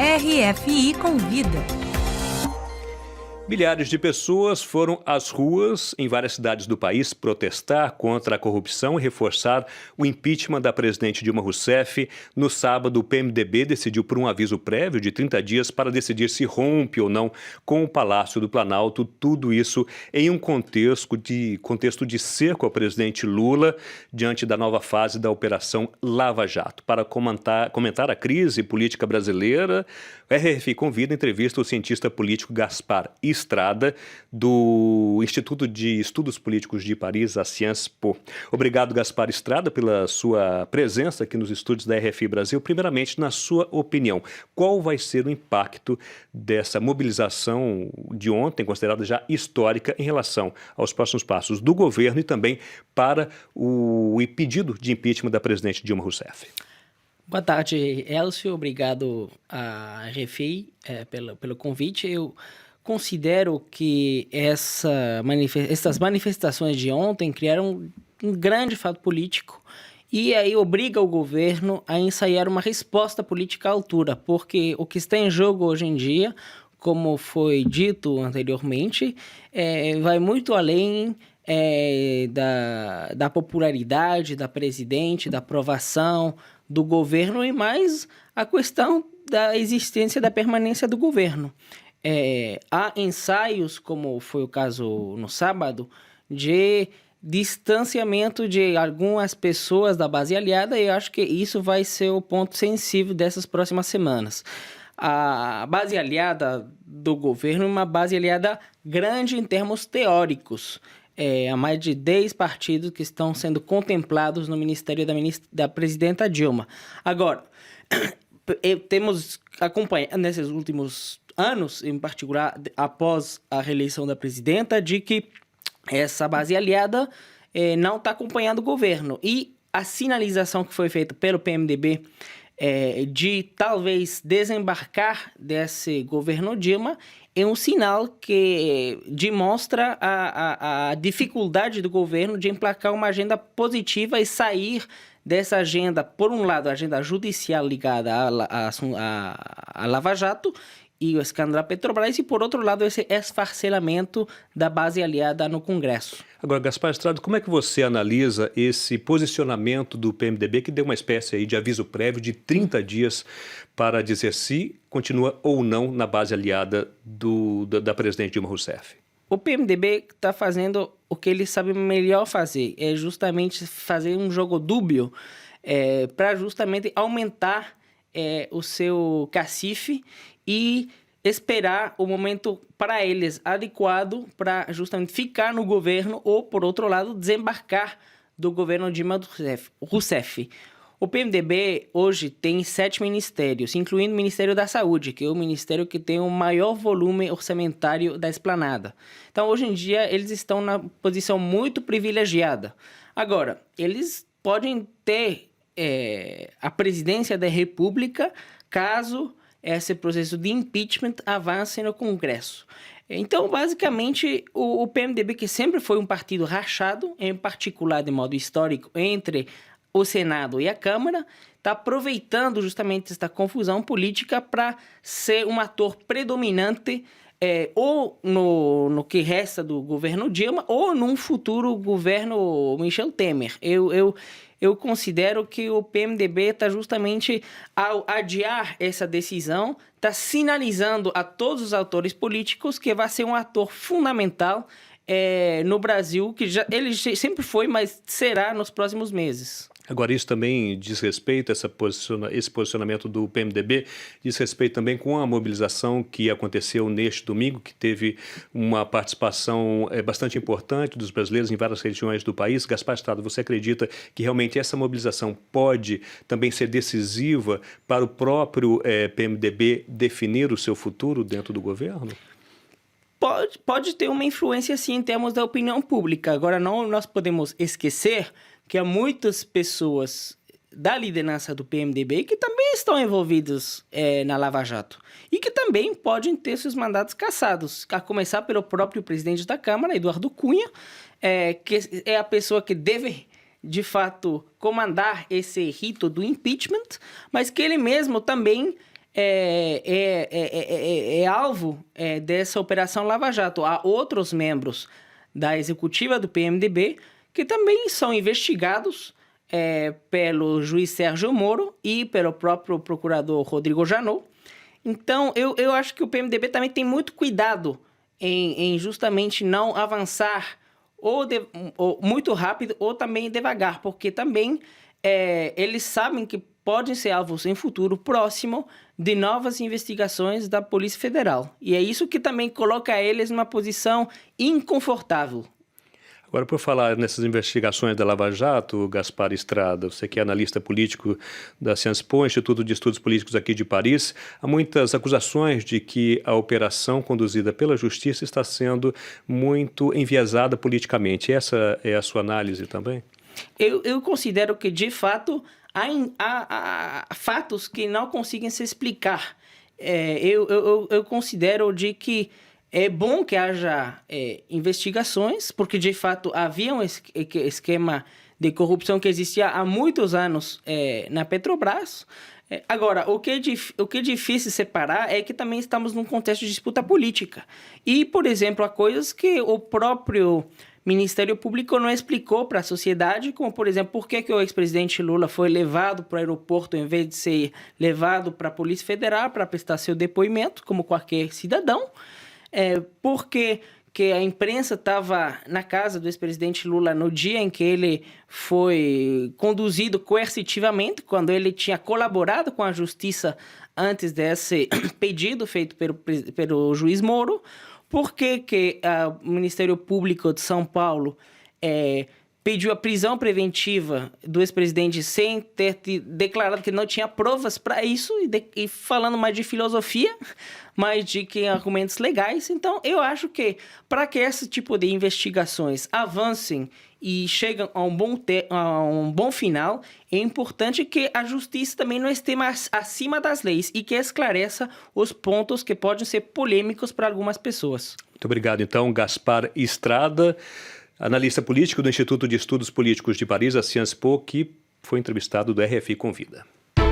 RFI Convida. Milhares de pessoas foram às ruas em várias cidades do país protestar contra a corrupção e reforçar o impeachment da presidente Dilma Rousseff. No sábado, o PMDB decidiu por um aviso prévio de 30 dias para decidir se rompe ou não com o Palácio do Planalto. Tudo isso em um contexto de cerco ao presidente Lula diante da nova fase da Operação Lava Jato. Para comentar a crise política brasileira, o RFI Convida entrevista o cientista político Gaspar Estrada, do Instituto de Estudos Políticos de Paris, a Sciences Po. Obrigado, Gaspar Estrada, pela sua presença aqui nos estúdios da RFI Brasil. Primeiramente, na sua opinião, qual vai ser o impacto dessa mobilização de ontem, considerada já histórica, em relação aos próximos passos do governo e também para o pedido de impeachment da presidente Dilma Rousseff? Boa tarde, Elcio. Obrigado à RFI pelo convite. Eu considero que essas manifestações de ontem criaram um grande fato político e aí obriga o governo a ensaiar uma resposta política à altura, porque o que está em jogo hoje em dia, como foi dito anteriormente, vai muito além da popularidade da presidente, da aprovação do governo e mais a questão da existência da permanência do governo. Há ensaios, como foi o caso no sábado, de distanciamento de algumas pessoas da base aliada, e eu acho que isso vai ser o ponto sensível dessas próximas semanas. A base aliada do governo é uma base aliada grande em termos teóricos. Há mais de 10 partidos que estão sendo contemplados no ministério da presidenta Dilma. Agora, temos acompanhado nesses últimos anos, em particular após a reeleição da presidenta, de que essa base aliada não está acompanhando o governo. E a sinalização que foi feita pelo PMDB de talvez desembarcar desse governo Dilma é um sinal que demonstra a dificuldade do governo de emplacar uma agenda positiva e sair dessa agenda, por um lado, a agenda judicial ligada à Lava Jato e o escândalo da Petrobras, e por outro lado, esse esfacelamento da base aliada no Congresso. Agora, Gaspar Estrada, como é que você analisa esse posicionamento do PMDB, que deu uma espécie aí de aviso prévio de 30 dias para dizer se continua ou não na base aliada da presidente Dilma Rousseff? O PMDB está fazendo o que ele sabe melhor fazer, é justamente fazer um jogo dúbio para justamente aumentar o seu cacife e esperar o momento para eles adequado para justamente ficar no governo ou, por outro lado, desembarcar do governo Dilma Rousseff. O PMDB hoje tem 7 ministérios, incluindo o Ministério da Saúde, que é o ministério que tem o maior volume orçamentário da esplanada. Então, hoje em dia, eles estão na posição muito privilegiada. Agora, eles podem ter a presidência da República caso esse processo de impeachment avance no Congresso. Então, basicamente, o PMDB, que sempre foi um partido rachado, em particular de modo histórico, entre o Senado e a Câmara, está aproveitando justamente esta confusão política para ser um ator predominante ou no que resta do governo Dilma ou num futuro governo Michel Temer. Eu considero que o PMDB está justamente, ao adiar essa decisão, está sinalizando a todos os atores políticos que vai ser um ator fundamental no Brasil, que ele sempre foi, mas será nos próximos meses. Agora, isso também diz respeito, esse posicionamento do PMDB, diz respeito também com a mobilização que aconteceu neste domingo, que teve uma participação bastante importante dos brasileiros em várias regiões do país. Gaspar Estrada, você acredita que realmente essa mobilização pode também ser decisiva para o próprio PMDB definir o seu futuro dentro do governo? Pode ter uma influência, sim, em termos da opinião pública. Agora, não nós podemos esquecer que há muitas pessoas da liderança do PMDB que também estão envolvidos na Lava Jato e que também podem ter seus mandatos cassados, a começar pelo próprio presidente da Câmara, Eduardo Cunha, que é a pessoa que deve, de fato, comandar esse rito do impeachment, mas que ele mesmo também é alvo dessa Operação Lava Jato. Há outros membros da executiva do PMDB que também são investigados pelo juiz Sérgio Moro e pelo próprio procurador Rodrigo Janot. Então, eu acho que o PMDB também tem muito cuidado em justamente não avançar ou muito rápido ou também devagar, porque também eles sabem que podem ser alvos em futuro próximo de novas investigações da Polícia Federal. E é isso que também coloca eles numa posição inconfortável. Agora, por falar nessas investigações da Lava Jato, Gaspar Estrada, você que é analista político da Sciences Po, Instituto de Estudos Políticos aqui de Paris, há muitas acusações de que a operação conduzida pela Justiça está sendo muito enviesada politicamente. Essa é a sua análise também? Eu considero que, de fato, há fatos que não conseguem se explicar. Eu considero de que é bom que haja investigações, porque, de fato, havia um esquema de corrupção que existia há muitos anos na Petrobras. Agora, o que é difícil separar é que também estamos num contexto de disputa política. E, por exemplo, há coisas que o próprio Ministério Público não explicou para a sociedade, como, por exemplo, por que o ex-presidente Lula foi levado para o aeroporto em vez de ser levado para a Polícia Federal para prestar seu depoimento, como qualquer cidadão. Porque a imprensa estava na casa do ex-presidente Lula no dia em que ele foi conduzido coercitivamente, quando ele tinha colaborado com a justiça antes desse pedido feito pelo juiz Moro. Por que o Ministério Público de São Paulo pediu a prisão preventiva do ex-presidente sem ter declarado que não tinha provas para isso, e falando mais de filosofia, mais de que argumentos legais? Então, eu acho que para que esse tipo de investigações avancem e cheguem a um bom final, é importante que a justiça também não esteja mais acima das leis e que esclareça os pontos que podem ser polêmicos para algumas pessoas. Muito obrigado, então, Gaspar Estrada, analista político do Instituto de Estudos Políticos de Paris, a Sciences Po, que foi entrevistado do RFI Convida.